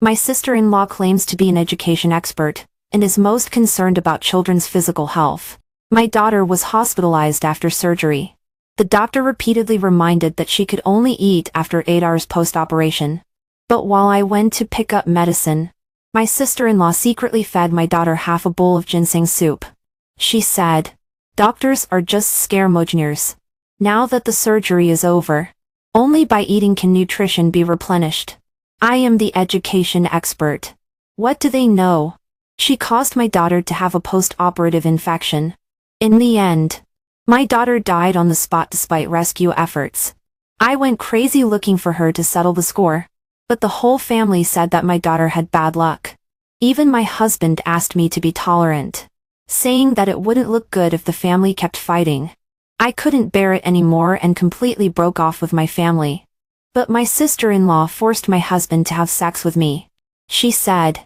My sister-in-law claims to be an education expert and is most concerned about children's physical health. My daughter was hospitalized after surgery. The doctor repeatedly reminded that she could only eat after 8 hours post-operation. But while I went to pick up medicine, my sister-in-law secretly fed my daughter half a bowl of ginseng soup. She said, "Doctors are just scaremongers. Now that the surgery is over, only by eating can nutrition be replenished. I am the education expert. What do they know?" She caused my daughter to have a post-operative infection. In the end, my daughter died on the spot despite rescue efforts. I went crazy looking for her to settle the score, but the whole family said that my daughter had bad luck. Even my husband asked me to be tolerant, saying that it wouldn't look good if the family kept fighting. I couldn't bear it anymore and completely broke off with my family. But my sister-in-law forced my husband to have sex with me. She said,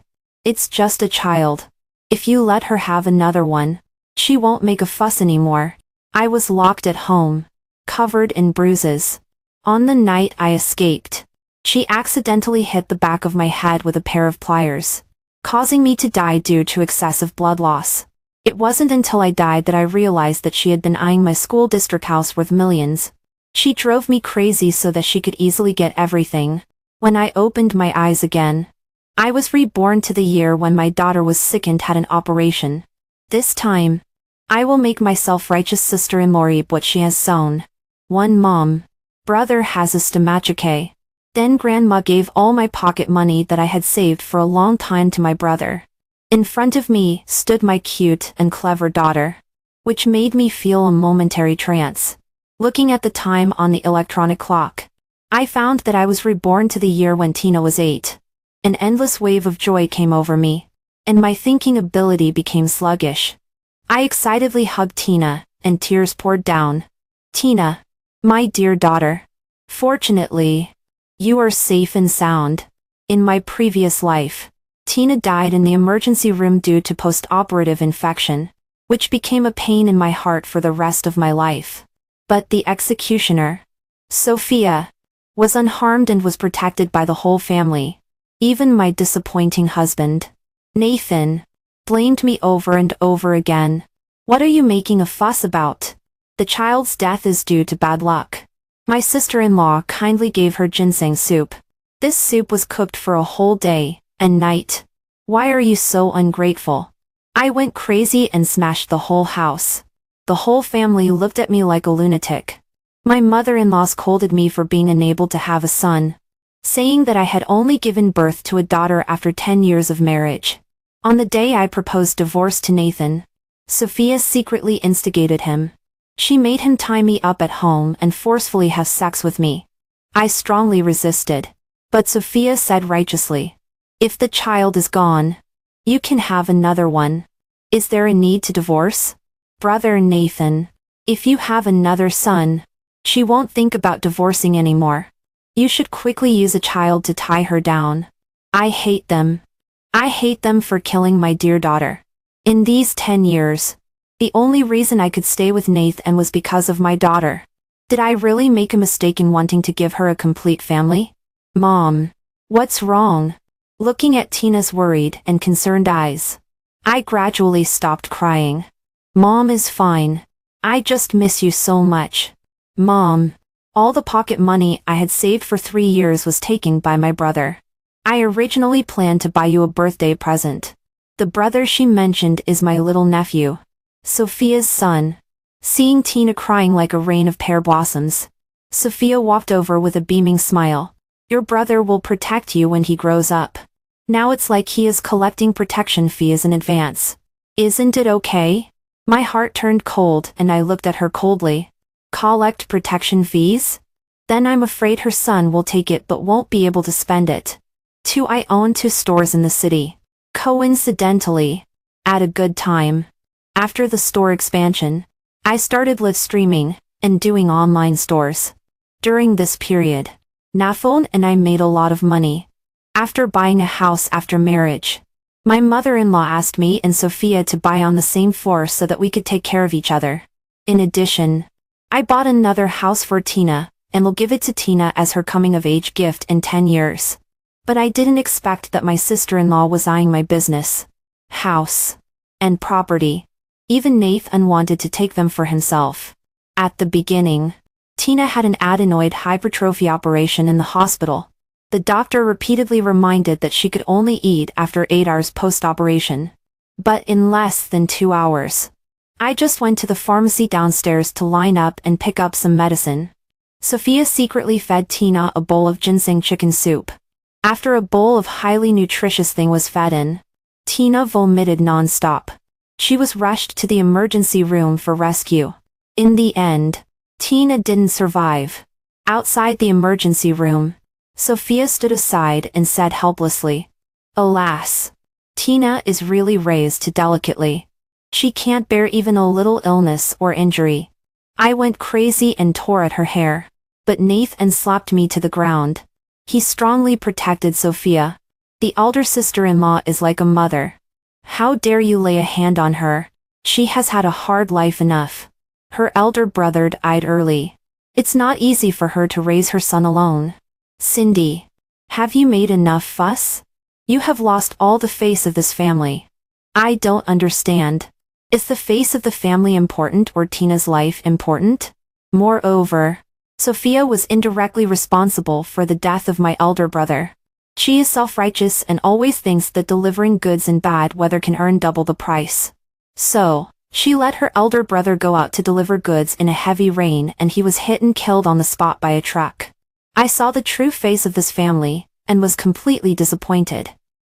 "It's just a child. If you let her have another one, she won't make a fuss anymore." I was locked at home, covered in bruises. On the night I escaped, she accidentally hit the back of my head with a pair of pliers, causing me to die due to excessive blood loss. It wasn't until I died that I realized that she had been eyeing my school district house worth millions. She drove me crazy so that she could easily get everything. When I opened my eyes again, I was reborn to the year when my daughter was sick and had an operation. This time, I will make my self-righteous sister-in-law reap what she has sown. One mom, brother has a stomachache. Then grandma gave all my pocket money that I had saved for a long time to my brother. In front of me stood my cute and clever daughter, which made me feel a momentary trance. Looking at the time on the electronic clock, I found that I was reborn to the year when Tina was 8. An endless wave of joy came over me, and my thinking ability became sluggish. I excitedly hugged Tina, and tears poured down. "Tina, my dear daughter. Fortunately, you are safe and sound. In my previous life, Tina died in the emergency room due to post-operative infection, which became a pain in my heart for the rest of my life. But the executioner, Sophia, was unharmed and was protected by the whole family. Even my disappointing husband, Nathan, blamed me over and over again. What are you making a fuss about? The child's death is due to bad luck." My sister-in-law kindly gave her ginseng soup. This soup was cooked for a whole day and night. Why are you so ungrateful? I went crazy and smashed the whole house. The whole family looked at me like a lunatic. My mother-in-law scolded me for being unable to have a son, saying that I had only given birth to a daughter after 10 years of marriage. On the day I proposed divorce to Nathan, Sophia secretly instigated him. She made him tie me up at home and forcefully have sex with me. I strongly resisted, but Sophia said righteously, "If the child is gone, you can have another one. Is there a need to divorce? Brother Nathan, if you have another son, she won't think about divorcing anymore. You should quickly use a child to tie her down. I hate them. I hate them for killing my dear daughter. In these 10 years, the only reason I could stay with Nathan was because of my daughter. Did I really make a mistake in wanting to give her a complete family? Mom, what's wrong?" Looking at Tina's worried and concerned eyes, I gradually stopped crying. "Mom is fine. I just miss you so much. Mom." All the pocket money I had saved for 3 years was taken by my brother. "I originally planned to buy you a birthday present. The brother she mentioned is my little nephew, Sophia's son." Seeing Tina crying like a rain of pear blossoms, Sophia walked over with a beaming smile. "Your brother will protect you when he grows up. Now it's like he is collecting protection fees in advance. Isn't it okay?" My heart turned cold and I looked at her coldly. "Collect protection fees? Then I'm afraid her son will take it but won't be able to spend it. I own 2 stores in the city. Coincidentally, at a good time. After the store expansion, I started live streaming and doing online stores. During this period, Nafon and I made a lot of money. After buying a house after marriage, my mother-in-law asked me and Sophia to buy on the same floor so that we could take care of each other. In addition, I bought another house for Tina, and will give it to Tina as her coming-of-age gift in 10 years. But I didn't expect that my sister-in-law was eyeing my business, house, and property. Even Nathan wanted to take them for himself. At the beginning, Tina had an adenoid hypertrophy operation in the hospital. The doctor repeatedly reminded that she could only eat after 8 hours post-operation. But in less than 2 hours, I just went to the pharmacy downstairs to line up and pick up some medicine. Sophia secretly fed Tina a bowl of ginseng chicken soup. After a bowl of highly nutritious thing was fed in, Tina vomited non-stop. She was rushed to the emergency room for rescue. In the end, Tina didn't survive. Outside the emergency room, Sophia stood aside and said helplessly, "Alas, Tina is really raised too delicately. She can't bear even a little illness or injury." I went crazy and tore at her hair. But Nathan slapped me to the ground. He strongly protected Sophia. "The elder sister-in-law is like a mother. How dare you lay a hand on her? She has had a hard life enough. Her elder brother died early. It's not easy for her to raise her son alone. Cindy, have you made enough fuss? You have lost all the face of this family." "I don't understand. Is the face of the family important or Tina's life important? Moreover, Sophia was indirectly responsible for the death of my elder brother. She is self-righteous and always thinks that delivering goods in bad weather can earn double the price. So, she let her elder brother go out to deliver goods in a heavy rain and he was hit and killed on the spot by a truck. I saw the true face of this family, and was completely disappointed.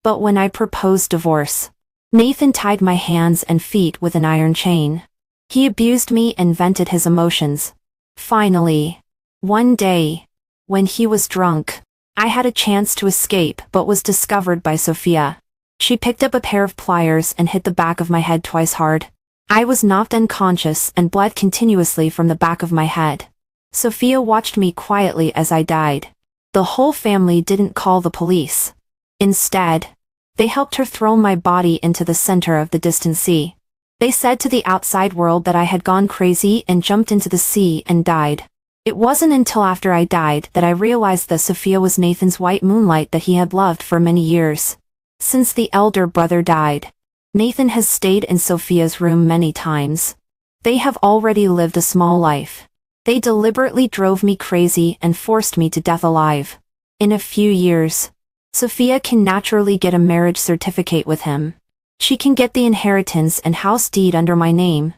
But when I proposed divorce, Nathan tied my hands and feet with an iron chain. He abused me and vented his emotions. Finally, one day, when he was drunk, I had a chance to escape but was discovered by Sophia. She picked up a pair of pliers and hit the back of my head twice hard. I was knocked unconscious and bled continuously from the back of my head. Sophia watched me quietly as I died. The whole family didn't call the police. Instead, they helped her throw my body into the center of the distant sea. They said to the outside world that I had gone crazy and jumped into the sea and died. It wasn't until after I died that I realized that Sophia was Nathan's white moonlight that he had loved for many years. Since the elder brother died, Nathan has stayed in Sophia's room many times. They have already lived a small life. They deliberately drove me crazy and forced me to death alive. In a few years, Sophia can naturally get a marriage certificate with him. She can get the inheritance and house deed under my name.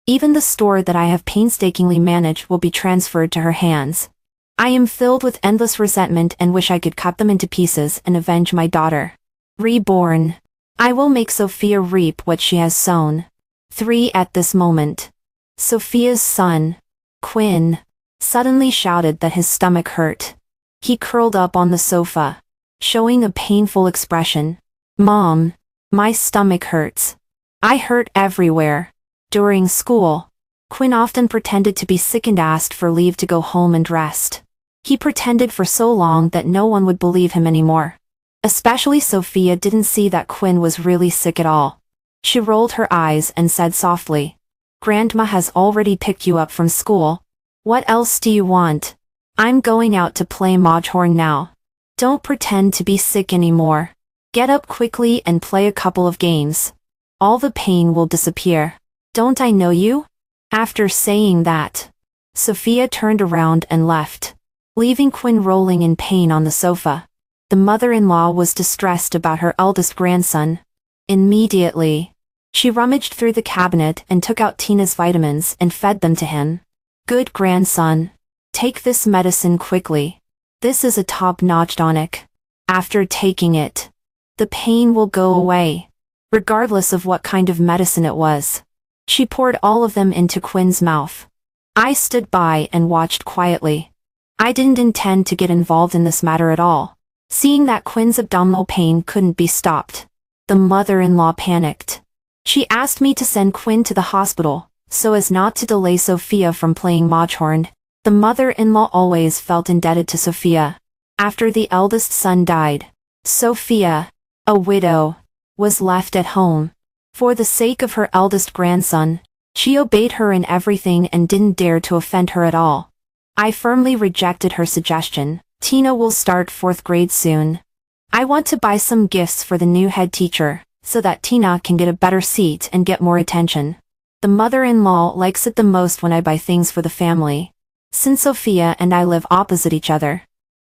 Even the store that I have painstakingly managed will be transferred to her hands. I am filled with endless resentment and wish I could cut them into pieces and avenge my daughter. Reborn. I will make Sophia reap what she has sown. 3 At this moment, Sophia's son, Quinn, suddenly shouted that his stomach hurt. He curled up on the sofa, showing a painful expression. "Mom, my stomach hurts. I hurt everywhere." During school, Quinn often pretended to be sick and asked for leave to go home and rest. He pretended for so long that no one would believe him anymore. Especially Sophia didn't see that Quinn was really sick at all. She rolled her eyes and said softly, "Grandma has already picked you up from school. What else do you want? I'm going out to play Mahjong now. Don't pretend to be sick anymore. Get up quickly and play a couple of games. All the pain will disappear. Don't I know you?" After saying that, Sophia turned around and left, leaving Quinn rolling in pain on the sofa. The mother-in-law was distressed about her eldest grandson. Immediately, she rummaged through the cabinet and took out Tina's vitamins and fed them to him. "Good grandson. Take this medicine quickly. This is a top-notch tonic. After taking it, the pain will go away, regardless of what kind of medicine it was." She poured all of them into Quinn's mouth. I stood by and watched quietly. I didn't intend to get involved in this matter at all, seeing that Quinn's abdominal pain couldn't be stopped. The mother-in-law panicked. She asked me to send Quinn to the hospital, so as not to delay Sophia from playing Mahjong. The mother-in-law always felt indebted to Sophia. After the eldest son died, Sophia, a widow, was left at home. For the sake of her eldest grandson, she obeyed her in everything and didn't dare to offend her at all. I firmly rejected her suggestion. Tina will start 4th grade soon. I want to buy some gifts for the new head teacher, so that Tina can get a better seat and get more attention. The mother-in-law likes it the most when I buy things for the family. Since Sophia and I live opposite each other,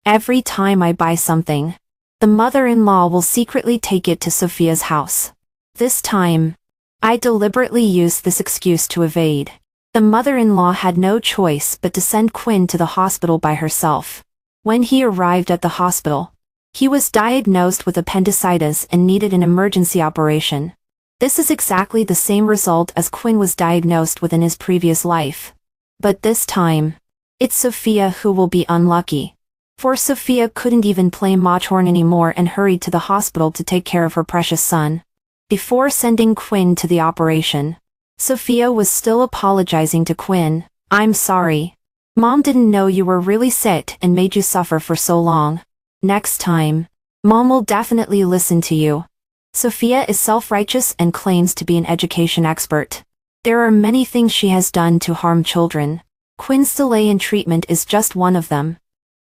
every time I buy something, the mother-in-law will secretly take it to Sophia's house. This time, I deliberately used this excuse to evade. The mother-in-law had no choice but to send Quinn to the hospital by herself. When he arrived at the hospital, he was diagnosed with appendicitis and needed an emergency operation. This is exactly the same result as Quinn was diagnosed with in his previous life. But this time, it's Sophia who will be unlucky. For Sophia couldn't even play Machorn anymore and hurried to the hospital to take care of her precious son. Before sending Quinn to the operation, Sophia was still apologizing to Quinn. "I'm sorry. Mom didn't know you were really sick and made you suffer for so long. Next time, Mom will definitely listen to you." Sophia is self-righteous and claims to be an education expert. There are many things she has done to harm children. Quinn's delay in treatment is just one of them.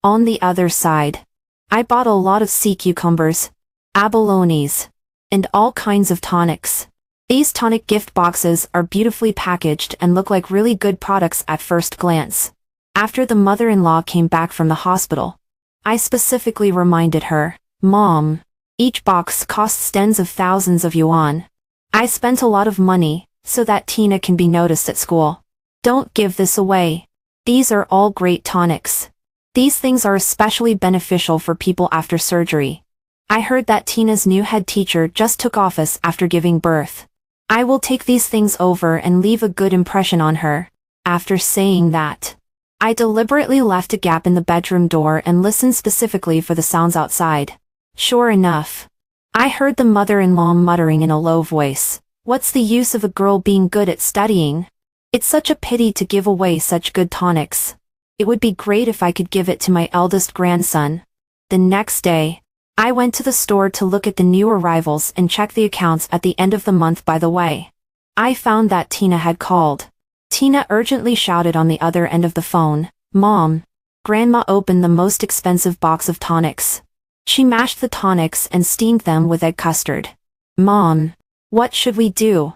On the other side, I bought a lot of sea cucumbers, abalones, and all kinds of tonics. These tonic gift boxes are beautifully packaged and look like really good products at first glance. After the mother-in-law came back from the hospital, I specifically reminded her, "Mom, each box costs tens of thousands of yuan. I spent a lot of money, so that Tina can be noticed at school. Don't give this away. These are all great tonics. These things are especially beneficial for people after surgery." I heard that Tina's new head teacher just took office after giving birth. I will take these things over and leave a good impression on her. After saying that, I deliberately left a gap in the bedroom door and listened specifically for the sounds outside. Sure enough, I heard the mother-in-law muttering in a low voice, "What's the use of a girl being good at studying? It's such a pity to give away such good tonics. It would be great if I could give it to my eldest grandson." The next day, I went to the store to look at the new arrivals and check the accounts at the end of the month. By the way, I found that Tina had called. Tina urgently shouted on the other end of the phone, "Mom, Grandma opened the most expensive box of tonics. She mashed the tonics and steamed them with egg custard. Mom, what should we do?"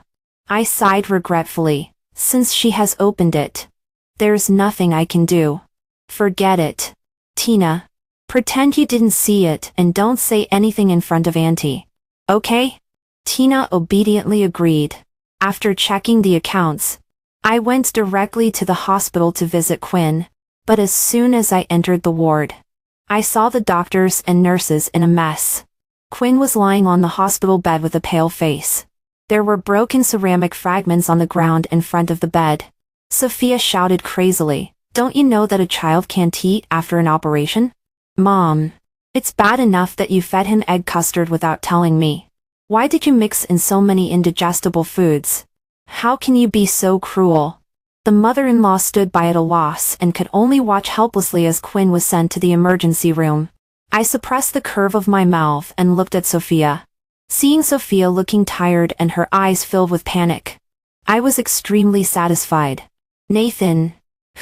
I sighed regretfully. "Since she has opened it, there's nothing I can do. Forget it. Tina, pretend you didn't see it and don't say anything in front of Auntie. Okay?" Tina obediently agreed. After checking the accounts, I went directly to the hospital to visit Quinn, but as soon as I entered the ward, I saw the doctors and nurses in a mess. Quinn was lying on the hospital bed with a pale face. There were broken ceramic fragments on the ground in front of the bed. Sophia shouted crazily, "Don't you know that a child can't eat after an operation? Mom, it's bad enough that you fed him egg custard without telling me. Why did you mix in so many indigestible foods? How can you be so cruel?" The mother-in-law stood by at a loss and could only watch helplessly as Quinn was sent to the emergency room. I suppressed the curve of my mouth and looked at Sophia. Seeing Sophia looking tired and her eyes filled with panic, I was extremely satisfied. Nathan,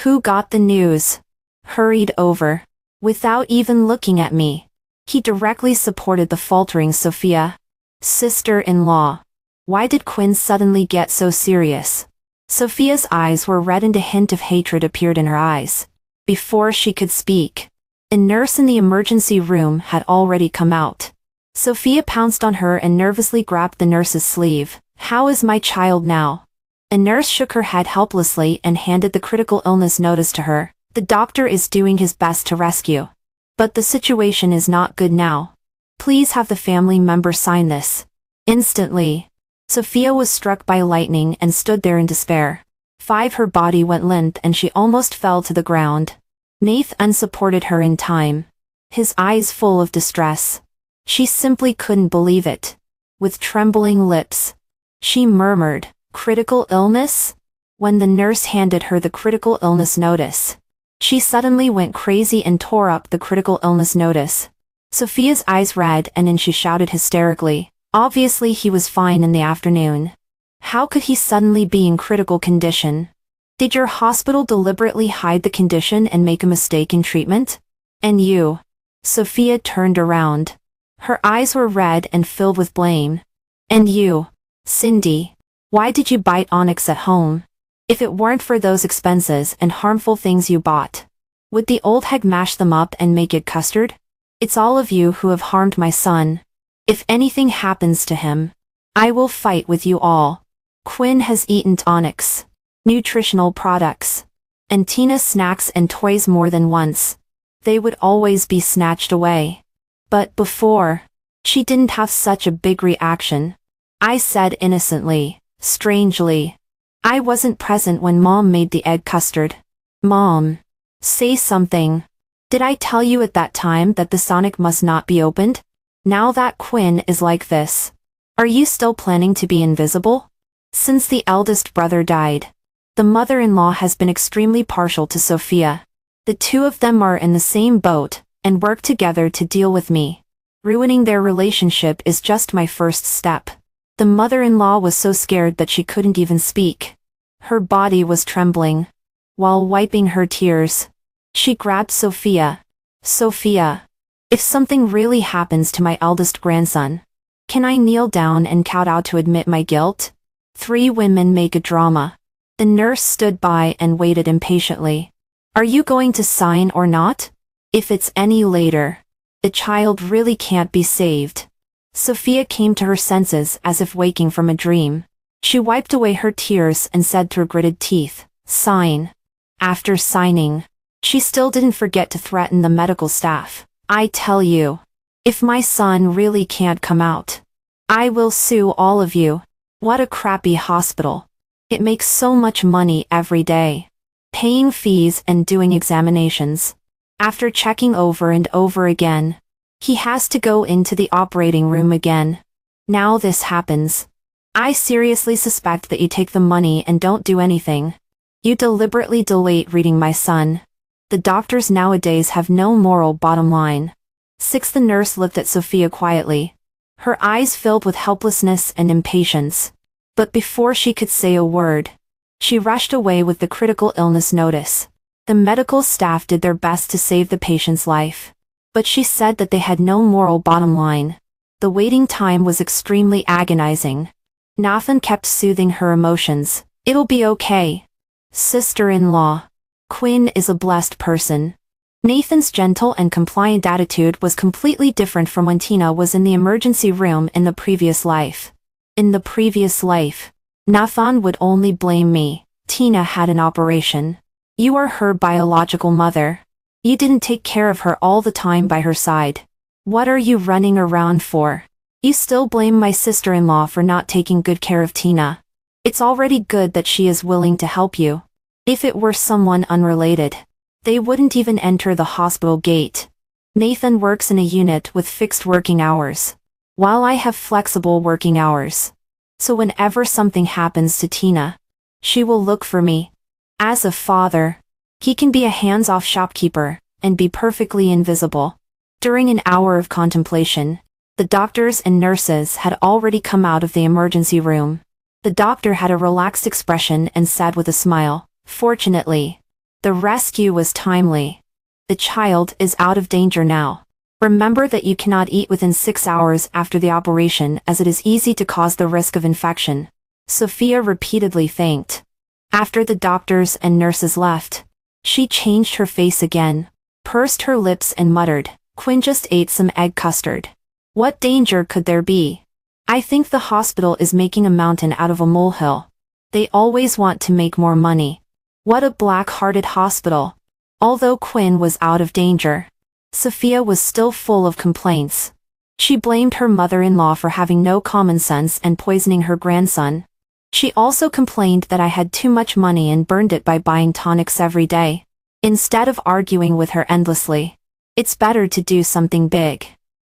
who got the news, hurried over. Without even looking at me, he directly supported the faltering Sophia. "Sister-in-law, why did Quinn suddenly get so serious?" Sophia's eyes were red and a hint of hatred appeared in her eyes. Before she could speak, a nurse in the emergency room had already come out. Sophia pounced on her and nervously grabbed the nurse's sleeve. "How is my child now?" A nurse shook her head helplessly and handed the critical illness notice to her. "The doctor is doing his best to rescue, but the situation is not good now. Please have the family member sign this." Instantly, Sophia was struck by lightning and stood there in despair. Her body went limp and she almost fell to the ground. Nathan supported her in time, his eyes full of distress. She simply couldn't believe it. With trembling lips, she murmured, "Critical illness?" When the nurse handed her the critical illness notice, she suddenly went crazy and tore up the critical illness notice. Sophia's eyes red and then she shouted hysterically, "Obviously he was fine in the afternoon. How could he suddenly be in critical condition? Did your hospital deliberately hide the condition and make a mistake in treatment? And you?" Sophia turned around. Her eyes were red and filled with blame. And you, Cindy, why did you bite Onyx at home? If it weren't for those expenses and harmful things you bought, would the old hag mash them up and make it custard? It's all of you who have harmed my son. If anything happens to him, I will fight with you all. Quinn has eaten Onyx, nutritional products, and Tina's snacks and toys more than once. They would always be snatched away. But before, she didn't have such a big reaction. I said innocently, strangely. I wasn't present when Mom made the egg custard. Mom, say something. Did I tell you at that time that the Sonic must not be opened? Now that Quinn is like this, are you still planning to be invisible? Since the eldest brother died, the mother-in-law has been extremely partial to Sophia. The two of them are in the same boat and work together to deal with me. Ruining their relationship is just my first step. The mother-in-law was so scared that she couldn't even speak. Her body was trembling. While wiping her tears, she grabbed Sophia. Sophia, if something really happens to my eldest grandson, can I kneel down and kowtow to admit my guilt? 3 women make a drama. The nurse stood by and waited impatiently. Are you going to sign or not? If it's any later, the child really can't be saved. Sophia came to her senses as if waking from a dream. She wiped away her tears and said through gritted teeth, sign. After signing, she still didn't forget to threaten the medical staff. I tell you, if my son really can't come out, I will sue all of you. What a crappy hospital. It makes so much money every day, paying fees and doing examinations. After checking over and over again, he has to go into the operating room again. Now this happens. I seriously suspect that you take the money and don't do anything. You deliberately delayed reading my son. The doctors nowadays have no moral bottom line. 6. The nurse looked at Sophia quietly, her eyes filled with helplessness and impatience. But before she could say a word, she rushed away with the critical illness notice. The medical staff did their best to save the patient's life, but she said that they had no moral bottom line. The waiting time was extremely agonizing. Nathan kept soothing her emotions. It'll be okay. Sister-in-law, Quinn is a blessed person. Nathan's gentle and compliant attitude was completely different from when Tina was in the emergency room in the previous life. In the previous life, Nathan would only blame me. Tina had an operation. You are her biological mother. You didn't take care of her all the time by her side. What are you running around for? You still blame my sister-in-law for not taking good care of Tina. It's already good that she is willing to help you. If it were someone unrelated, they wouldn't even enter the hospital gate. Nathan works in a unit with fixed working hours, while I have flexible working hours. So whenever something happens to Tina, she will look for me. As a father, he can be a hands-off shopkeeper and be perfectly invisible. During an hour of contemplation, the doctors and nurses had already come out of the emergency room. The doctor had a relaxed expression and said with a smile, fortunately, the rescue was timely. The child is out of danger now. Remember that you cannot eat within 6 hours after the operation as it is easy to cause the risk of infection. Sophia repeatedly thanked. After the doctors and nurses left, she changed her face again, pursed her lips and muttered, Quinn just ate some egg custard. What danger could there be? I think the hospital is making a mountain out of a molehill. They always want to make more money. What a black-hearted hospital. Although Quinn was out of danger, Sophia was still full of complaints. She blamed her mother-in-law for having no common sense and poisoning her grandson. She also complained that I had too much money and burned it by buying tonics every day. Instead of arguing with her endlessly, it's better to do something big.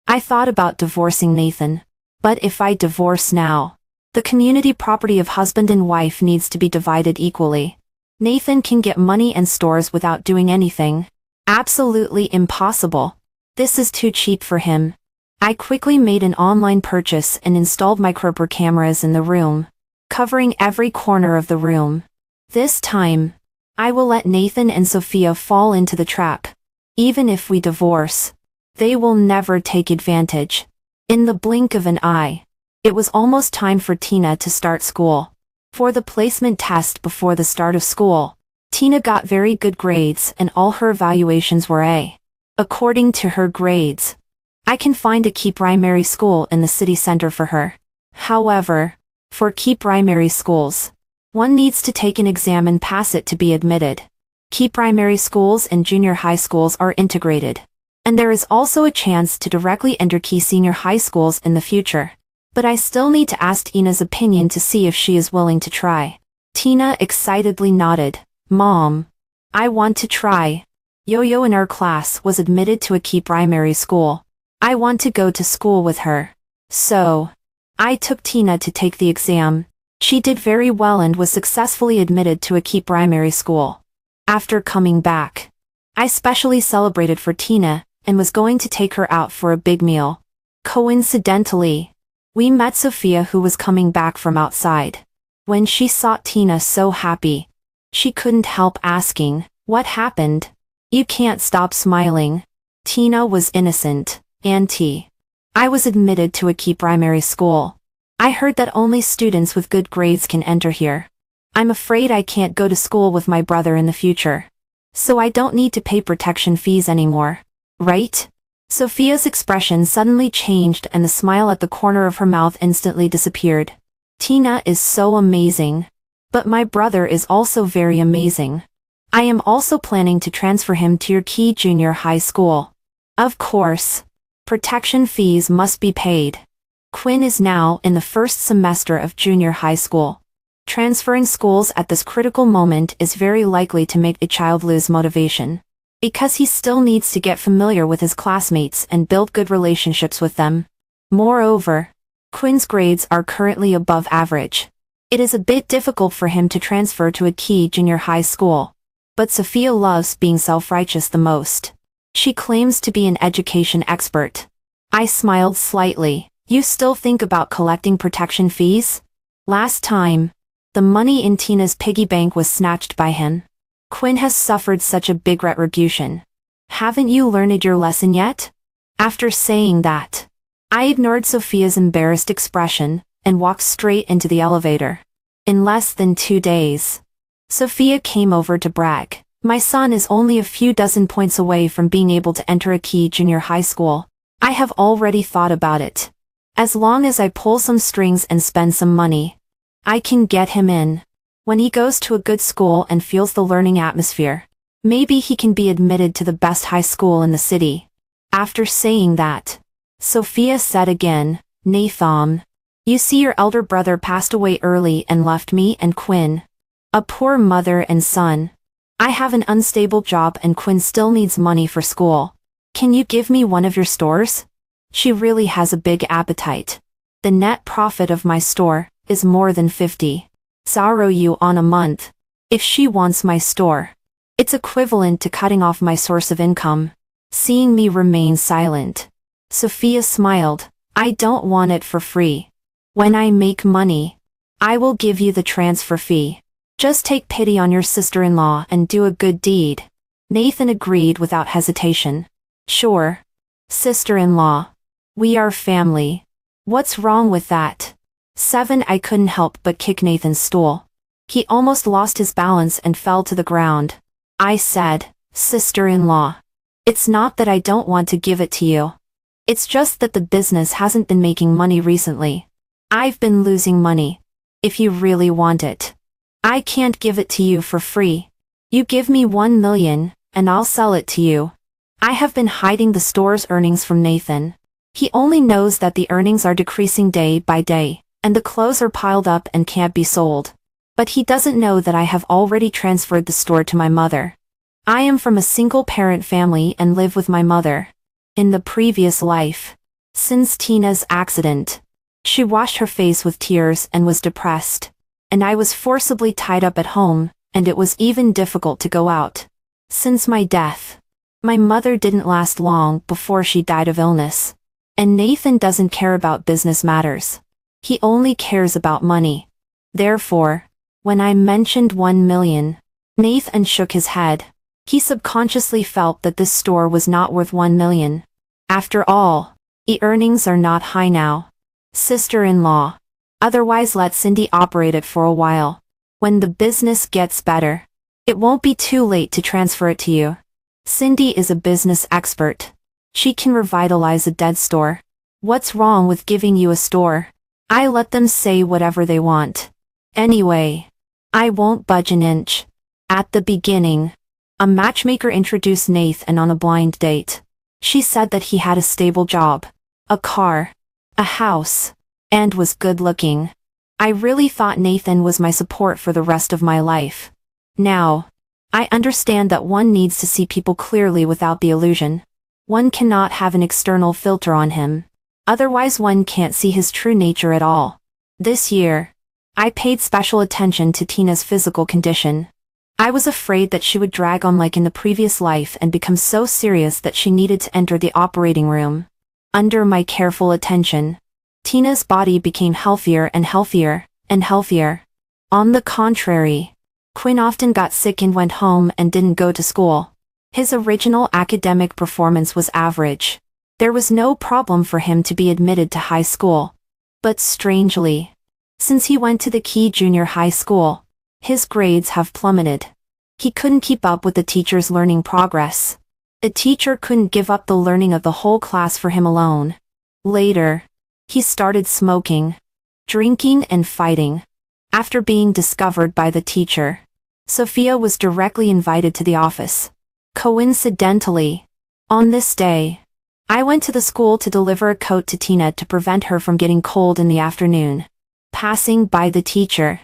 I thought about divorcing Nathan. But if I divorce now, the community property of husband and wife needs to be divided equally. Nathan can get money and stores without doing anything. Absolutely impossible. This is too cheap for him. I quickly made an online purchase and installed microper cameras in the room, covering every corner of the room. This time, I will let Nathan and Sophia fall into the trap. Even if we divorce, they will never take advantage. In the blink of an eye, it was almost time for Tina to start school. For the placement test before the start of school, Tina got very good grades and all her evaluations were A. According to her grades, I can find a key primary school in the city center for her. However, for key primary schools, one needs to take an exam and pass it to be admitted. Key primary schools and junior high schools are integrated, and there is also a chance to directly enter key senior high schools in the future. But I still need to ask Tina's opinion to see if she is willing to try. Tina excitedly nodded. Mom, I want to try. Yo-Yo in our class was admitted to a key primary school. I want to go to school with her. So, I took Tina to take the exam. She did very well and was successfully admitted to a key primary school. After coming back, I specially celebrated for Tina and was going to take her out for a big meal. Coincidentally, we met Sophia, who was coming back from outside. When she saw Tina so happy, she couldn't help asking, "What happened? You can't stop smiling." Tina was innocent. "Auntie, I was admitted to a key primary school. I heard that only students with good grades can enter here. I'm afraid I can't go to school with my brother in the future. So I don't need to pay protection fees anymore, right?" Sophia's expression suddenly changed and the smile at the corner of her mouth instantly disappeared. Tina is so amazing. But my brother is also very amazing. I am also planning to transfer him to your key junior high school. Of course, protection fees must be paid. Quinn is now in the first semester of junior high school. Transferring schools at this critical moment is very likely to make a child lose motivation, because he still needs to get familiar with his classmates and build good relationships with them. Moreover, Quinn's grades are currently above average. It is a bit difficult for him to transfer to a key junior high school. But Sophia loves being self-righteous the most. She claims to be an education expert. I smiled slightly. You still think about collecting protection fees? Last time, the money in Tina's piggy bank was snatched by him. Quinn has suffered such a big retribution. Haven't you learned your lesson yet? After saying that, I ignored Sophia's embarrassed expression and walked straight into the elevator. In less than 2 days, Sophia came over to brag. My son is only a few dozen points away from being able to enter a key junior high school. I have already thought about it. As long as I pull some strings and spend some money, I can get him in. When he goes to a good school and feels the learning atmosphere, maybe he can be admitted to the best high school in the city. After saying that, Sophia said again, Nathan, you see, your elder brother passed away early and left me and Quinn, a poor mother and son. I have an unstable job and Quinn still needs money for school. Can you give me one of your stores? She really has a big appetite. The net profit of my store is more than 50,000 yuan on a month. If she wants my store, it's equivalent to cutting off my source of income. Seeing me remain silent, Sophia smiled. I don't want it for free. When I make money, I will give you the transfer fee. Just take pity on your sister-in-law and do a good deed. Nathan agreed without hesitation. Sure. Sister-in-law. We are family. What's wrong with that? 7. I couldn't help but kick Nathan's stool. He almost lost his balance and fell to the ground. I said, sister-in-law, it's not that I don't want to give it to you. It's just that the business hasn't been making money recently. I've been losing money. If you really want it, I can't give it to you for free. You give me 1 million, and I'll sell it to you. I have been hiding the store's earnings from Nathan. He only knows that the earnings are decreasing day by day, and the clothes are piled up and can't be sold. But he doesn't know that I have already transferred the store to my mother. I am from a single-parent family and live with my mother. In the previous life, since Tina's accident, she washed her face with tears and was depressed, and I was forcibly tied up at home, and it was even difficult to go out. Since my death, my mother didn't last long before she died of illness. And Nathan doesn't care about business matters. He only cares about money. Therefore, when I mentioned 1 million, Nathan shook his head. He subconsciously felt that this store was not worth 1 million. After all, Earnings are not high now. Sister-in-law. Otherwise let Cindy operate it for a while. When the business gets better, it won't be too late to transfer it to you. Cindy is a business expert. She can revitalize a dead store. What's wrong with giving you a store? I let them say whatever they want. Anyway, I won't budge an inch. At the beginning, a matchmaker introduced Nathan on a blind date. She said that he had a stable job, a car, a house, and was good-looking. I really thought Nathan was my support for the rest of my life. Now, I understand that one needs to see people clearly without the illusion. One cannot have an external filter on him. Otherwise one can't see his true nature at all. This year, I paid special attention to Tina's physical condition. I was afraid that she would drag on like in the previous life and become so serious that she needed to enter the operating room. Under my careful attention, Tina's body became healthier and healthier, and healthier. On the contrary, Quinn often got sick and went home and didn't go to school. His original academic performance was average. There was no problem for him to be admitted to high school. But strangely, since he went to the Key Junior High School, his grades have plummeted. He couldn't keep up with the teacher's learning progress. The teacher couldn't give up the learning of the whole class for him alone. Later, he started smoking, drinking and fighting. After being discovered by the teacher, Sophia was directly invited to the office. Coincidentally, on this day, I went to the school to deliver a coat to Tina to prevent her from getting cold in the afternoon. Passing by the teacher,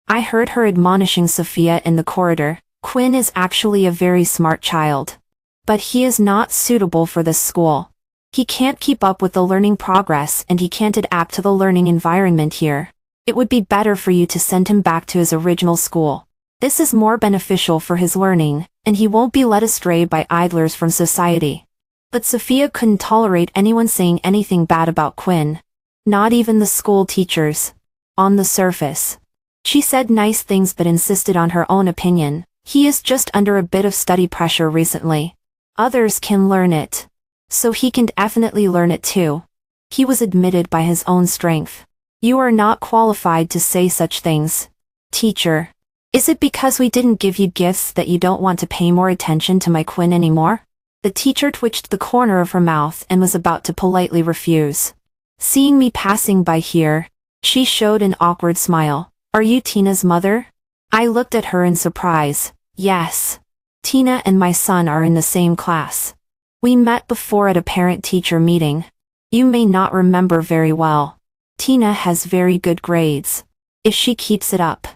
I heard her admonishing Sophia in the corridor. Quinn is actually a very smart child. But he is not suitable for this school. He can't keep up with the learning progress and he can't adapt to the learning environment here. It would be better for you to send him back to his original school. This is more beneficial for his learning, and he won't be led astray by idlers from society. But Sophia couldn't tolerate anyone saying anything bad about Quinn. Not even the school teachers. On the surface, she said nice things but insisted on her own opinion. He is just under a bit of study pressure recently. Others can learn it. So he can definitely learn it too. He was admitted by his own strength. You are not qualified to say such things. Teacher, is it because we didn't give you gifts that you don't want to pay more attention to my Quinn anymore? The teacher twitched the corner of her mouth and was about to politely refuse. Seeing me passing by here, she showed an awkward smile. Are you Tina's mother? I looked at her in surprise. Yes. Tina and my son are in the same class. We met before at a parent-teacher meeting. You may not remember very well. Tina has very good grades. If she keeps it up,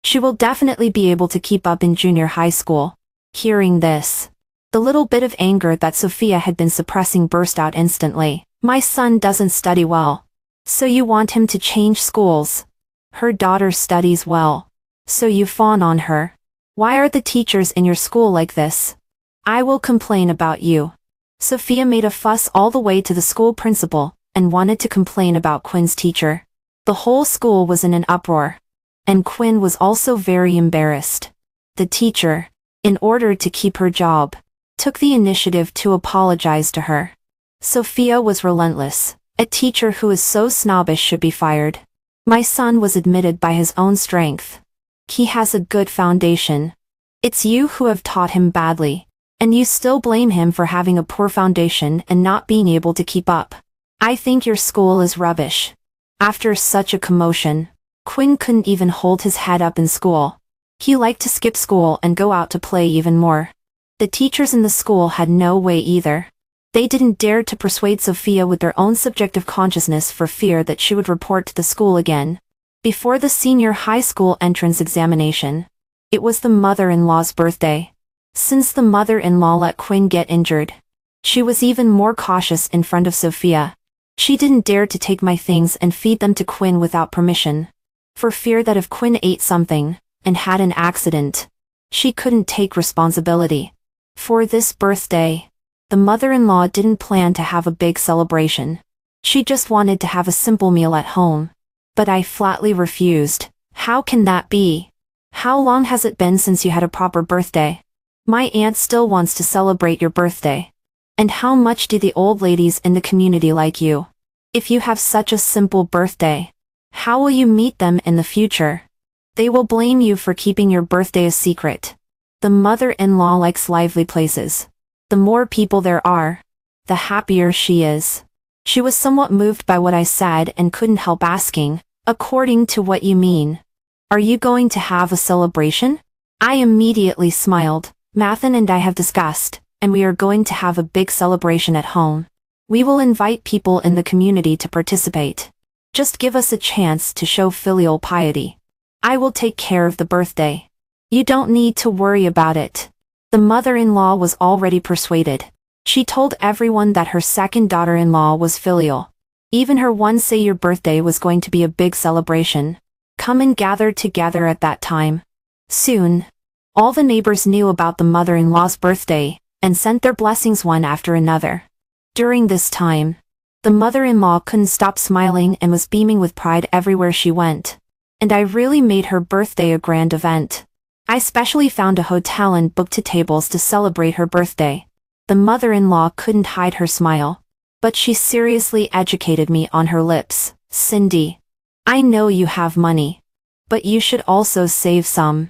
she will definitely be able to keep up in junior high school. Hearing this, the little bit of anger that Sophia had been suppressing burst out instantly. My son doesn't study well. So you want him to change schools? Her daughter studies well. So you fawn on her. Why are the teachers in your school like this? I will complain about you. Sophia made a fuss all the way to the school principal, and wanted to complain about Quinn's teacher. The whole school was in an uproar. And Quinn was also very embarrassed. The teacher, in order to keep her job, took the initiative to apologize to her. Sophia was relentless. A teacher who is so snobbish should be fired. My son was admitted by his own strength. He has a good foundation. It's you who have taught him badly, and you still blame him for having a poor foundation and not being able to keep up. I think your school is rubbish. After such a commotion, Quinn couldn't even hold his head up in school. He liked to skip school and go out to play even more. The teachers in the school had no way either. They didn't dare to persuade Sophia with their own subjective consciousness for fear that she would report to the school again. Before the senior high school entrance examination, it was the mother-in-law's birthday. Since the mother-in-law let Quinn get injured, she was even more cautious in front of Sophia. She didn't dare to take my things and feed them to Quinn without permission, for fear that if Quinn ate something and had an accident, she couldn't take responsibility. For this birthday, the mother-in-law didn't plan to have a big celebration. She just wanted to have a simple meal at home. But I flatly refused. How can that be? How long has it been since you had a proper birthday? My aunt still wants to celebrate your birthday. And how much do the old ladies in the community like you? If you have such a simple birthday, how will you meet them in the future? They will blame you for keeping your birthday a secret. The mother-in-law likes lively places. The more people there are, the happier she is. She was somewhat moved by what I said and couldn't help asking, according to what you mean. Are you going to have a celebration? I immediately smiled. Mathan and I have discussed, and we are going to have a big celebration at home. We will invite people in the community to participate. Just give us a chance to show filial piety. I will take care of the birthday. You don't need to worry about it. The mother-in-law was already persuaded. She told everyone that her second daughter-in-law was filial. Even her one say your birthday was going to be a big celebration. Come and gather together at that time. Soon, all the neighbors knew about the mother-in-law's birthday, and sent their blessings one after another. During this time, the mother-in-law couldn't stop smiling and was beaming with pride everywhere she went. And I really made her birthday a grand event. I specially found a hotel and booked tables to celebrate her birthday. The mother-in-law couldn't hide her smile. But she seriously educated me on her lips. Cindy, I know you have money. But you should also save some.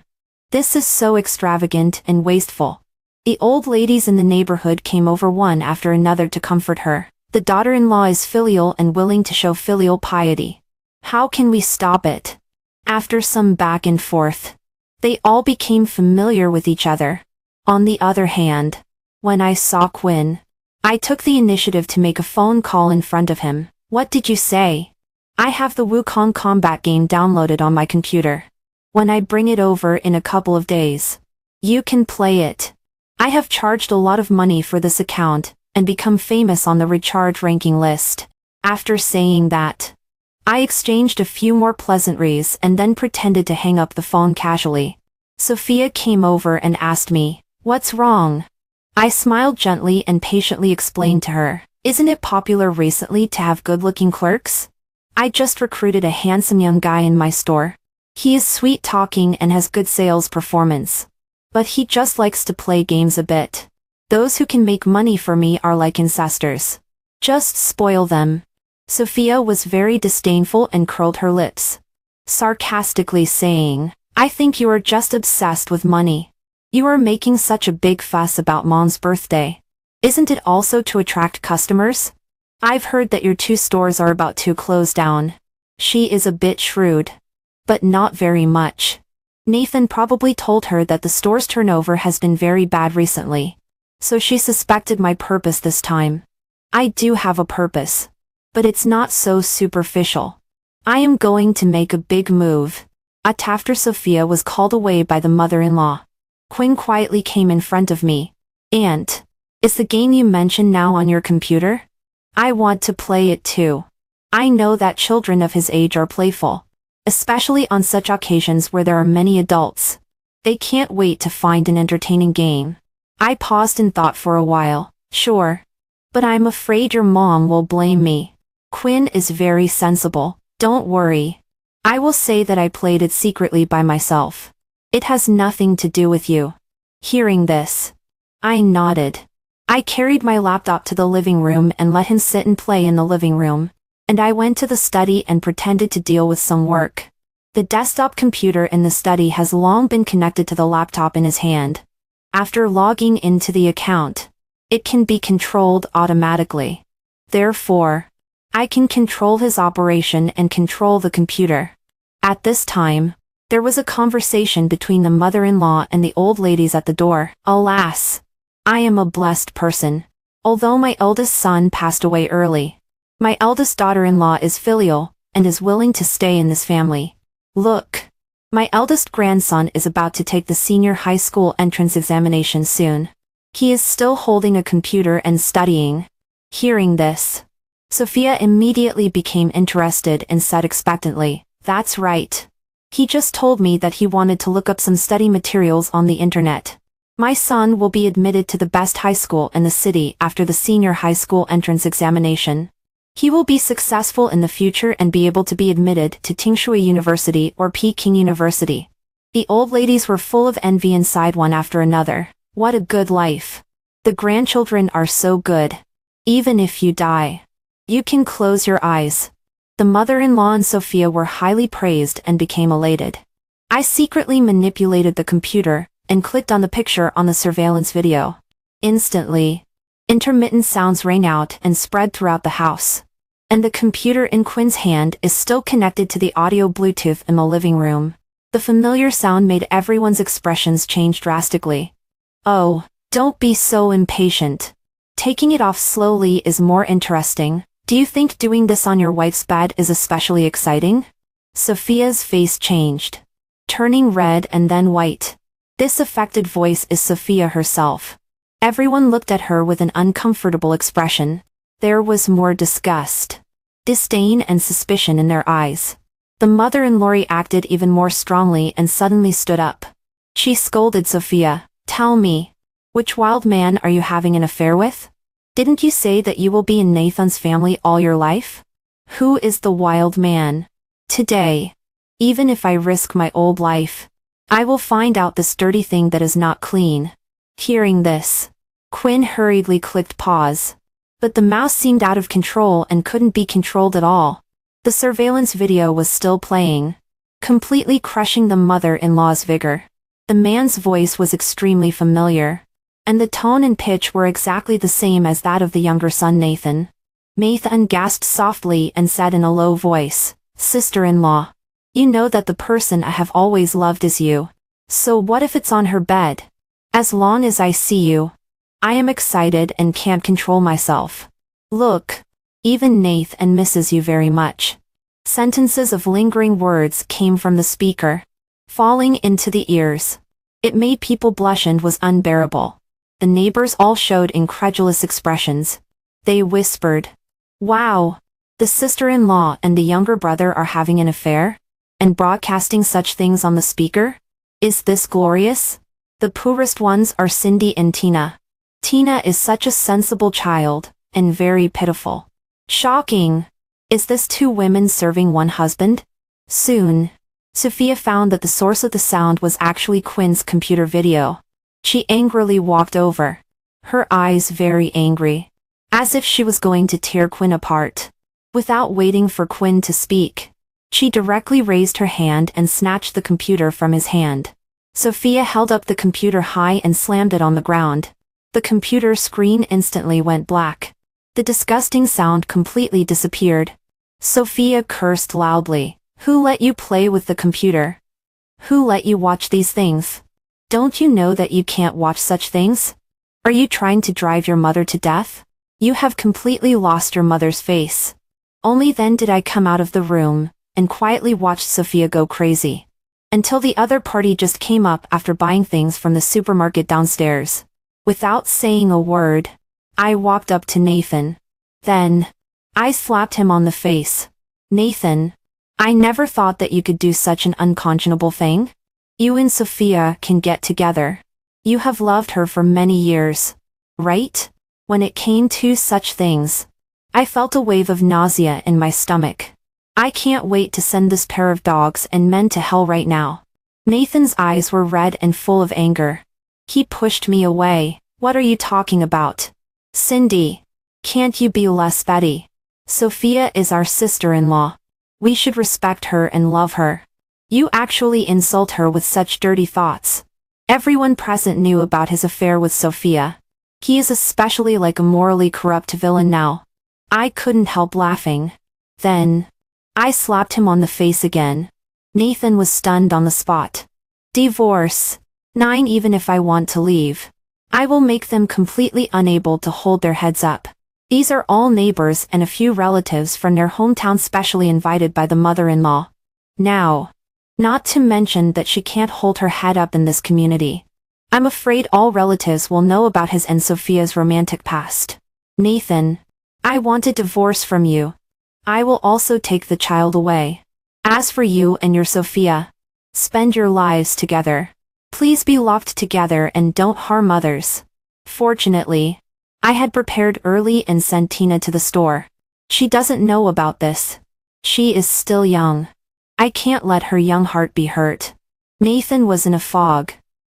This is so extravagant and wasteful. The old ladies in the neighborhood came over one after another to comfort her. The daughter-in-law is filial and willing to show filial piety. How can we stop it? After some back and forth, they all became familiar with each other. On the other hand, when I saw Quinn, I took the initiative to make a phone call in front of him. What did you say? I have the Wukong combat game downloaded on my computer. When I bring it over in a couple of days, you can play it. I have charged a lot of money for this account, and become famous on the recharge ranking list. After saying that, I exchanged a few more pleasantries and then pretended to hang up the phone casually. Sophia came over and asked me, "What's wrong?" I smiled gently and patiently explained to her, "Isn't it popular recently to have good-looking clerks? I just recruited a handsome young guy in my store. He is sweet-talking and has good sales performance. But he just likes to play games a bit. Those who can make money for me are like ancestors. Just spoil them." Sophia was very disdainful and curled her lips, sarcastically saying, "I think you are just obsessed with money. You are making such a big fuss about Mom's birthday. Isn't it also to attract customers? I've heard that your 2 stores are about to close down." She is a bit shrewd, but not very much. Nathan probably told her that the store's turnover has been very bad recently, so she suspected my purpose this time. I do have a purpose, but it's not so superficial. I am going to make a big move. After Sophia was called away by the mother-in-law, Quinn quietly came in front of me. "Aunt, is the game you mentioned now on your computer? I want to play it too. I know that children of his age are playful, especially on such occasions where there are many adults. They can't wait to find an entertaining game." I paused and thought for a while. "Sure. But I'm afraid your mom will blame me." Quinn is very sensible. "Don't worry. I will say that I played it secretly by myself. It has nothing to do with you." Hearing this, I nodded. I carried my laptop to the living room and let him sit and play in the living room, and I went to the study and pretended to deal with some work. The desktop computer in the study has long been connected to the laptop in his hand. After logging into the account, it can be controlled automatically. Therefore, I can control his operation and control the computer. At this time, there was a conversation between the mother-in-law and the old ladies at the door. Alas, I am a blessed person. Although my eldest son passed away early, my eldest daughter-in-law is filial, and is willing to stay in this family. Look, my eldest grandson is about to take the senior high school entrance examination soon. He is still holding a computer and studying. Hearing this, Sophia immediately became interested and said expectantly, "That's right. He just told me that he wanted to look up some study materials on the internet. My son will be admitted to the best high school in the city after the senior high school entrance examination. He will be successful in the future and be able to be admitted to Tingshui University or Peking University." The old ladies were full of envy and sighed one after another. What a good life. The grandchildren are so good. Even if you die, you can close your eyes. The mother-in-law and Sophia were highly praised and became elated. I secretly manipulated the computer and clicked on the picture on the surveillance video. Instantly, intermittent sounds rang out and spread throughout the house. And the computer in Quinn's hand is still connected to the audio Bluetooth in the living room. The familiar sound made everyone's expressions change drastically. Oh, don't be so impatient. Taking it off slowly is more interesting. Do you think doing this on your wife's bed is especially exciting? Sophia's face changed, turning red and then white. This affected voice is Sophia herself. Everyone looked at her with an uncomfortable expression. There was more disgust, disdain and suspicion in their eyes. The mother-in-law acted even more strongly and suddenly stood up. She scolded Sophia. Tell me, which wild man are you having an affair with? Didn't you say that you will be in Nathan's family all your life? Who is the wild man? Today, even if I risk my old life, I will find out this dirty thing that is not clean. Hearing this, Quinn hurriedly clicked pause. But the mouse seemed out of control and couldn't be controlled at all. The surveillance video was still playing, completely crushing the mother-in-law's vigor. The man's voice was extremely familiar, and the tone and pitch were exactly the same as that of the younger son Nathan. Nathan gasped softly and said in a low voice, "Sister-in-law, you know that the person I have always loved is you. So what if it's on her bed? As long as I see you, I am excited and can't control myself. Look, even Nathan misses you very much." Sentences of lingering words came from the speaker, falling into the ears. It made people blush and was unbearable. The neighbors all showed incredulous expressions. They whispered, "Wow, the sister-in-law and the younger brother are having an affair? And broadcasting such things on the speaker? Is this glorious?" The poorest ones are Cindy and Tina. Tina is such a sensible child, and very pitiful. Shocking. Is this two women serving one husband? Soon, Sophia found that the source of the sound was actually Quinn's computer video. She angrily walked over, her eyes very angry, as if she was going to tear Quinn apart. Without waiting for Quinn to speak, she directly raised her hand and snatched the computer from his hand. Sophia held up the computer high and slammed it on the ground. The computer screen instantly went black. The disgusting sound completely disappeared. Sophia cursed loudly. "Who let you play with the computer? Who let you watch these things? Don't you know that you can't watch such things? Are you trying to drive your mother to death? You have completely lost your mother's face." Only then did I come out of the room, and quietly watched Sophia go crazy. Until the other party just came up after buying things from the supermarket downstairs. Without saying a word, I walked up to Nathan. Then, I slapped him on the face. "Nathan, I never thought that you could do such an unconscionable thing. You and Sophia can get together. You have loved her for many years, right?" When it came to such things, I felt a wave of nausea in my stomach. I can't wait to send this pair of dogs and men to hell right now. Nathan's eyes were red and full of anger. He pushed me away. "What are you talking about? Cindy, can't you be less petty? Sophia is our sister-in-law. We should respect her and love her. You actually insult her with such dirty thoughts." Everyone present knew about his affair with Sophia. He is especially like a morally corrupt villain now. I couldn't help laughing. Then, I slapped him on the face again. Nathan was stunned on the spot. "Divorce. 9. Even if I want to leave, I will make them completely unable to hold their heads up." These are all neighbors and a few relatives from their hometown specially invited by the mother-in-law. Now, not to mention that she can't hold her head up in this community. I'm afraid all relatives will know about his and Sophia's romantic past. "Nathan, I want a divorce from you. I will also take the child away. As for you and your Sophia, spend your lives together. Please be locked together and don't harm others." Fortunately, I had prepared early and sent Tina to the store. She doesn't know about this. She is still young. I can't let her young heart be hurt. Nathan was in a fog.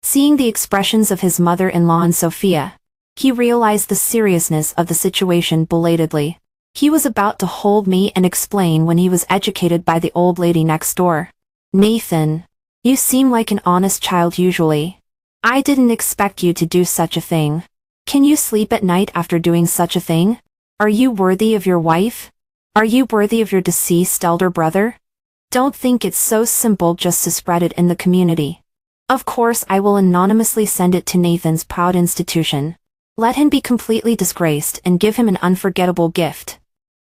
Seeing the expressions of his mother-in-law and Sophia, He realized the seriousness of the situation belatedly. He was about to hold me and explain when he was educated by the old lady next door. Nathan, you seem like an honest child usually. I didn't expect you to do such a thing. Can you sleep at night after doing such a thing? Are you worthy of your wife? Are you worthy of your deceased elder brother? Don't think it's so simple just to spread it in the community. Of course I will anonymously send it to Nathan's proud institution. Let him be completely disgraced and give him an unforgettable gift.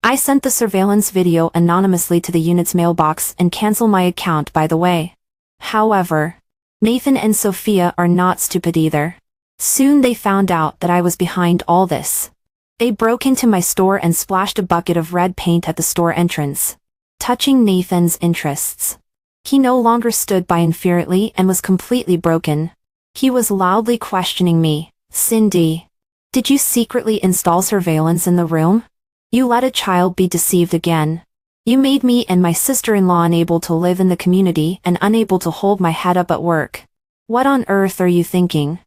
I sent the surveillance video anonymously to the unit's mailbox and cancel my account by the way. However, Nathan and Sophia are not stupid either. Soon they found out that I was behind all this. They broke into my store and splashed a bucket of red paint at the store entrance, touching Nathan's interests. He no longer stood by inferiorly and was completely broken. He was loudly questioning me. Cindy, did you secretly install surveillance in the room? You let a child be deceived again. You made me and my sister-in-law unable to live in the community and unable to hold my head up at work. What on earth are you thinking?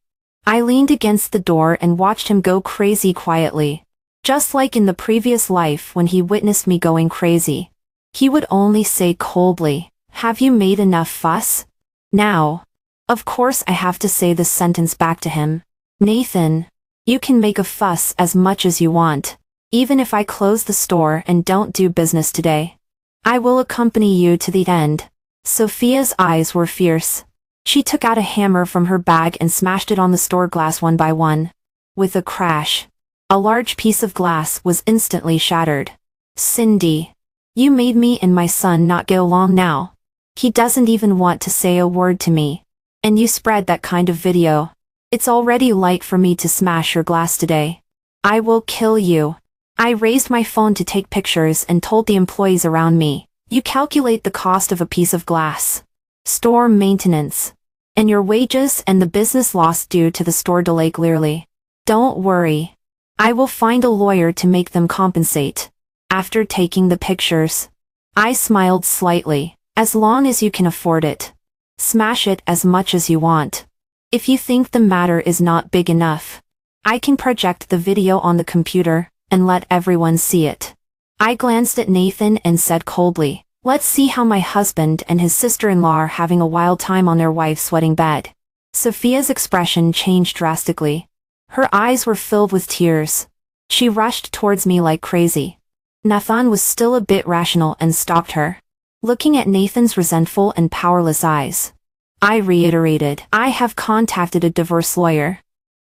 I leaned against the door and watched him go crazy quietly. Just like in the previous life when he witnessed me going crazy. He would only say coldly, "Have you made enough fuss?" Now, of course I have to say this sentence back to him. Nathan, you can make a fuss as much as you want. Even if I close the store and don't do business today, I will accompany you to the end. Sophia's eyes were fierce. She took out a hammer from her bag and smashed it on the store glass one by one. With a crash, a large piece of glass was instantly shattered. Cindy, you made me and my son not get along now. He doesn't even want to say a word to me. And you spread that kind of video. It's already light for me to smash your glass today. I will kill you. I raised my phone to take pictures and told the employees around me, you calculate the cost of a piece of glass, store maintenance, and your wages and the business loss due to the store delay clearly. Don't worry. I will find a lawyer to make them compensate. After taking the pictures, I smiled slightly. As long as you can afford it. Smash it as much as you want. If you think the matter is not big enough, I can project the video on the computer and let everyone see it. I glanced at Nathan and said coldly, let's see how my husband and his sister-in-law are having a wild time on their wife's wedding bed. Sophia's expression changed drastically. Her eyes were filled with tears. She rushed towards me like crazy. Nathan was still a bit rational and stopped her. Looking at Nathan's resentful and powerless eyes, I reiterated, I have contacted a divorce lawyer.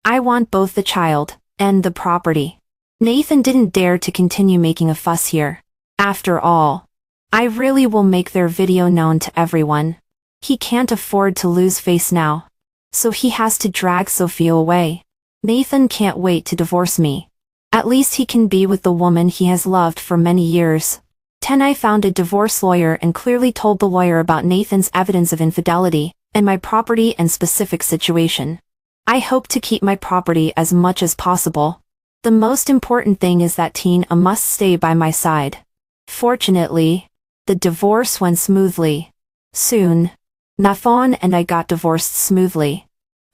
I want both the child and the property. Nathan didn't dare to continue making a fuss here. After all, I really will make their video known to everyone. He can't afford to lose face now. So he has to drag Sophia away. Nathan can't wait to divorce me. At least he can be with the woman he has loved for many years. I found a divorce lawyer and clearly told the lawyer about Nathan's evidence of infidelity, and my property and specific situation. I hope to keep my property as much as possible. The most important thing is that Tina must stay by my side. Fortunately, the divorce went smoothly. Soon, Nathan and I got divorced smoothly.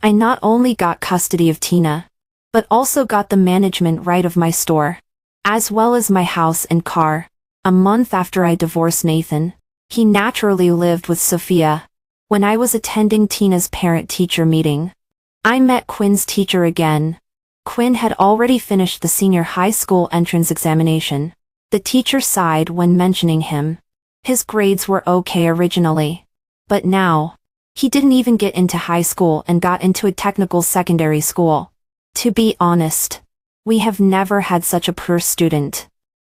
I not only got custody of Tina, but also got the management right of my store, as well as my house and car. A month after I divorced Nathan, he naturally lived with Sophia. When I was attending Tina's parent-teacher meeting, I met Quinn's teacher again. Quinn had already finished the senior high school entrance examination. The teacher sighed when mentioning him. His grades were okay originally. But now, he didn't even get into high school and got into a technical secondary school. To be honest, we have never had such a poor student.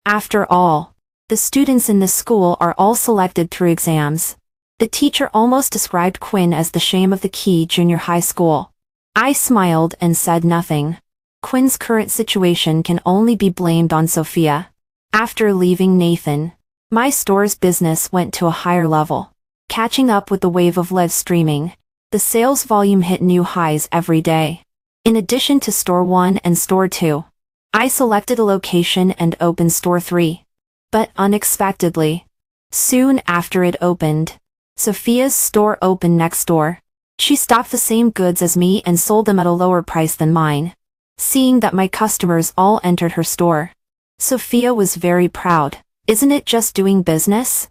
After all, the students in this school are all selected through exams. The teacher almost described Quinn as the shame of the Key Junior High School. I smiled and said nothing. Quinn's current situation can only be blamed on Sophia. After leaving Nathan, my store's business went to a higher level. Catching up with the wave of live streaming, the sales volume hit new highs every day. In addition to Store 1 and Store 2, I selected a location and opened Store 3. But unexpectedly, soon after it opened, Sophia's store opened next door. She stocked the same goods as me and sold them at a lower price than mine. seeing that my customers all entered her store. Sophia was very proud. Isn't it just doing business?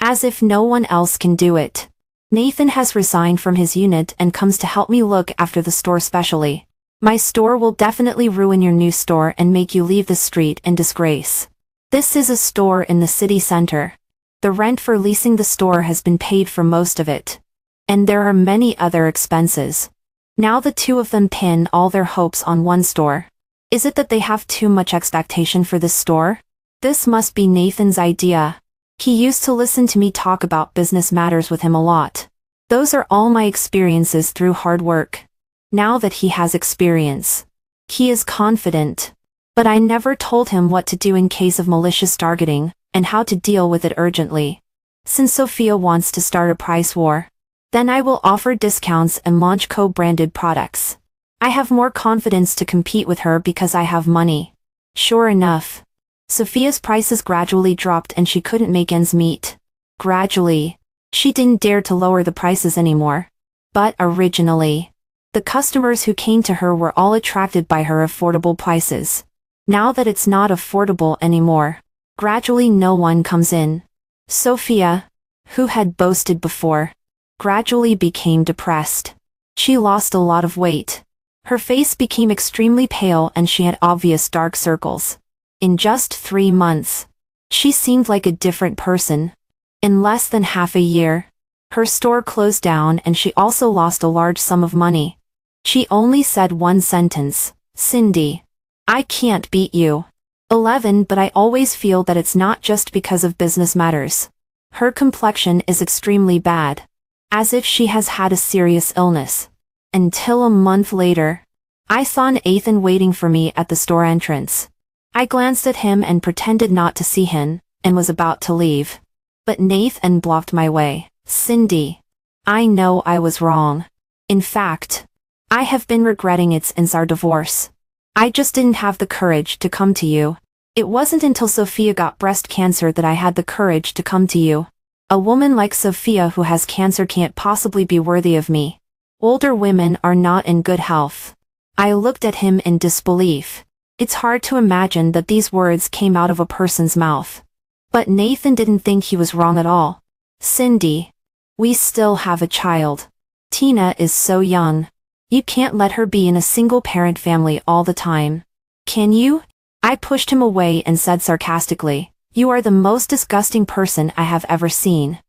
As if no one else can do it. Nathan has resigned from his unit and comes to help me look after the store specially. My store will definitely ruin your new store and make you leave the street in disgrace. This is a store in the city center. The rent for leasing the store has been paid for most of it. And there are many other expenses. Now the two of them pin all their hopes on one store. Is it that they have too much expectation for this store? This must be Nathan's idea. He used to listen to me talk about business matters with him a lot. Those are all my experiences through hard work. Now that he has experience, he is confident. But I never told him what to do in case of malicious targeting, and how to deal with it urgently. Since Sophia wants to start a price war, then I will offer discounts and launch co-branded products. I have more confidence to compete with her because I have money. Sure enough, Sophia's prices gradually dropped and she couldn't make ends meet. Gradually, she didn't dare to lower the prices anymore. But originally, the customers who came to her were all attracted by her affordable prices. Now that it's not affordable anymore, gradually no one comes in. Sophia, who had boasted before, gradually became depressed. She lost a lot of weight. Her face became extremely pale and she had obvious dark circles. In just 3 months, she seemed like a different person. In less than half a year, her store closed down and she also lost a large sum of money. She only said one sentence, "Cindy, I can't beat you." 11 But I always feel that it's not just because of business matters. Her complexion is extremely bad. As if she has had a serious illness. Until a month later, I saw Nathan waiting for me at the store entrance. I glanced at him and pretended not to see him, and was about to leave. But Nathan blocked my way. "Cindy, I know I was wrong. In fact, I have been regretting it since our divorce. I just didn't have the courage to come to you. It wasn't until Sophia got breast cancer that I had the courage to come to you. A woman like Sophia who has cancer can't possibly be worthy of me. Older women are not in good health." I looked at him in disbelief. It's hard to imagine that these words came out of a person's mouth. But Nathan didn't think he was wrong at all. "Cindy, we still have a child. Tina is so young. You can't let her be in a single-parent family all the time. Can you?" I pushed him away and said sarcastically, "You are the most disgusting person I have ever seen.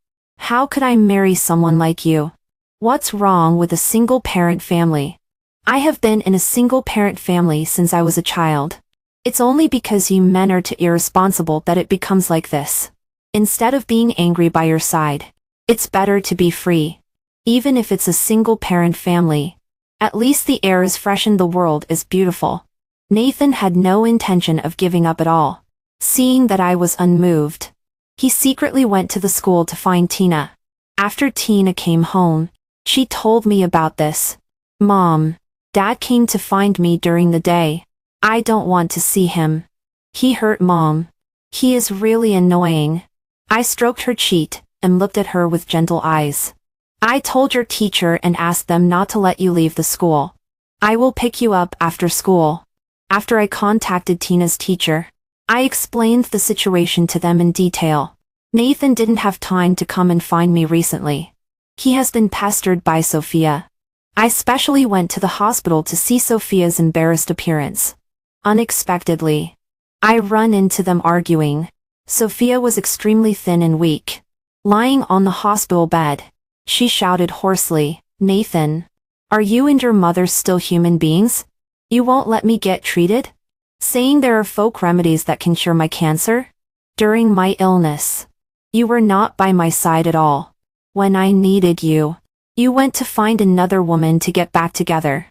How could I marry someone like you? What's wrong with a single-parent family? I have been in a single-parent family since I was a child. It's only because you men are too irresponsible that it becomes like this. Instead of being angry by your side, it's better to be free. Even if it's a single-parent family. At least the air is fresh and the world is beautiful." Nathan had no intention of giving up at all. Seeing that I was unmoved, he secretly went to the school to find Tina. After Tina came home, she told me about this. "Mom, Dad came to find me during the day. I don't want to see him. He hurt Mom. He is really annoying." I stroked her cheek and looked at her with gentle eyes. "I told your teacher and asked them not to let you leave the school. I will pick you up after school." After I contacted Tina's teacher, I explained the situation to them in detail. Nathan didn't have time to come and find me recently. He has been pestered by Sophia. I specially went to the hospital to see Sophia's embarrassed appearance. Unexpectedly, I run into them arguing. Sophia was extremely thin and weak. Lying on the hospital bed, she shouted hoarsely, "Nathan, are you and your mother still human beings? You won't let me get treated? Saying there are folk remedies that can cure my cancer? During my illness, you were not by my side at all. When I needed you, you went to find another woman to get back together.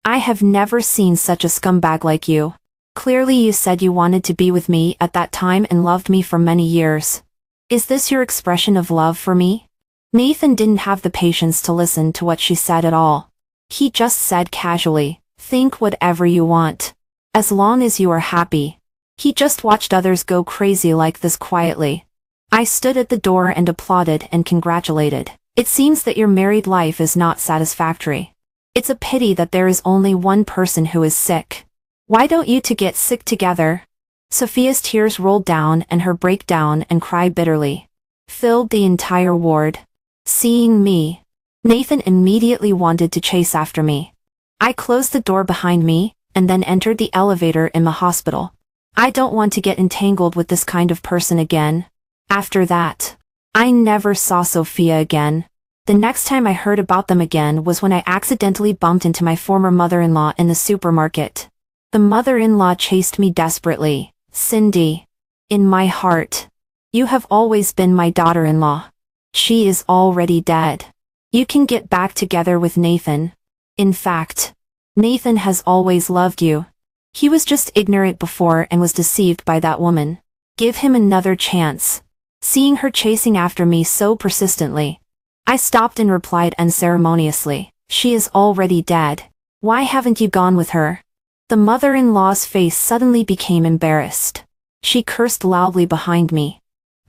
I have never seen such a scumbag like you. Clearly you said you wanted to be with me at that time and loved me for many years. Is this your expression of love for me?" Nathan didn't have the patience to listen to what she said at all. He just said casually, "Think whatever you want. As long as you are happy." He just watched others go crazy like this quietly. I stood at the door and applauded and congratulated. "It seems that your married life is not satisfactory. It's a pity that there is only one person who is sick. Why don't you two get sick together? Sophia's tears rolled down and her breakdown and cry bitterly filled the entire ward. Seeing me, Nathan immediately wanted to chase after me. I closed the door behind me, and then entered the elevator in the hospital. I don't want to get entangled with this kind of person again. After that, I never saw Sophia again. The next time I heard about them again was when I accidentally bumped into my former mother-in-law in the supermarket. The mother-in-law chased me desperately. Cindy, in my heart, you have always been my daughter-in-law. She is already dead. You can get back together with Nathan. In fact, Nathan has always loved you. He was just ignorant before and was deceived by that woman. Give him another chance. Seeing her chasing after me so persistently, I stopped and replied unceremoniously, she is already dead. Why haven't you gone with her? The mother-in-law's face suddenly became embarrassed. She cursed loudly behind me.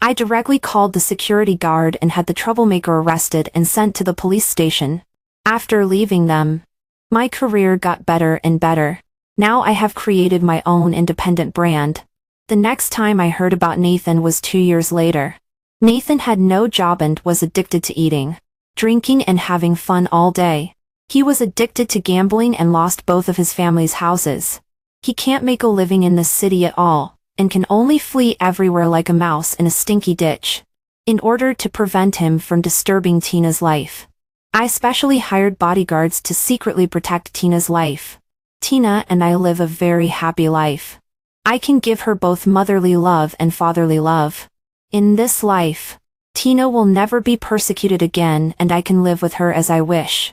I directly called the security guard and had the troublemaker arrested and sent to the police station. After leaving them, my career got better and better. Now I have created my own independent brand. The next time I heard about Nathan was 2 years later. Nathan had no job and was addicted to eating, drinking and having fun all day. He was addicted to gambling and lost both of his family's houses. He can't make a living in this city at all, and can only flee everywhere like a mouse in a stinky ditch. In order to prevent him from disturbing Tina's life, I specially hired bodyguards to secretly protect Tina's life. Tina and I live a very happy life. I can give her both motherly love and fatherly love. In this life, Tina will never be persecuted again and I can live with her as I wish.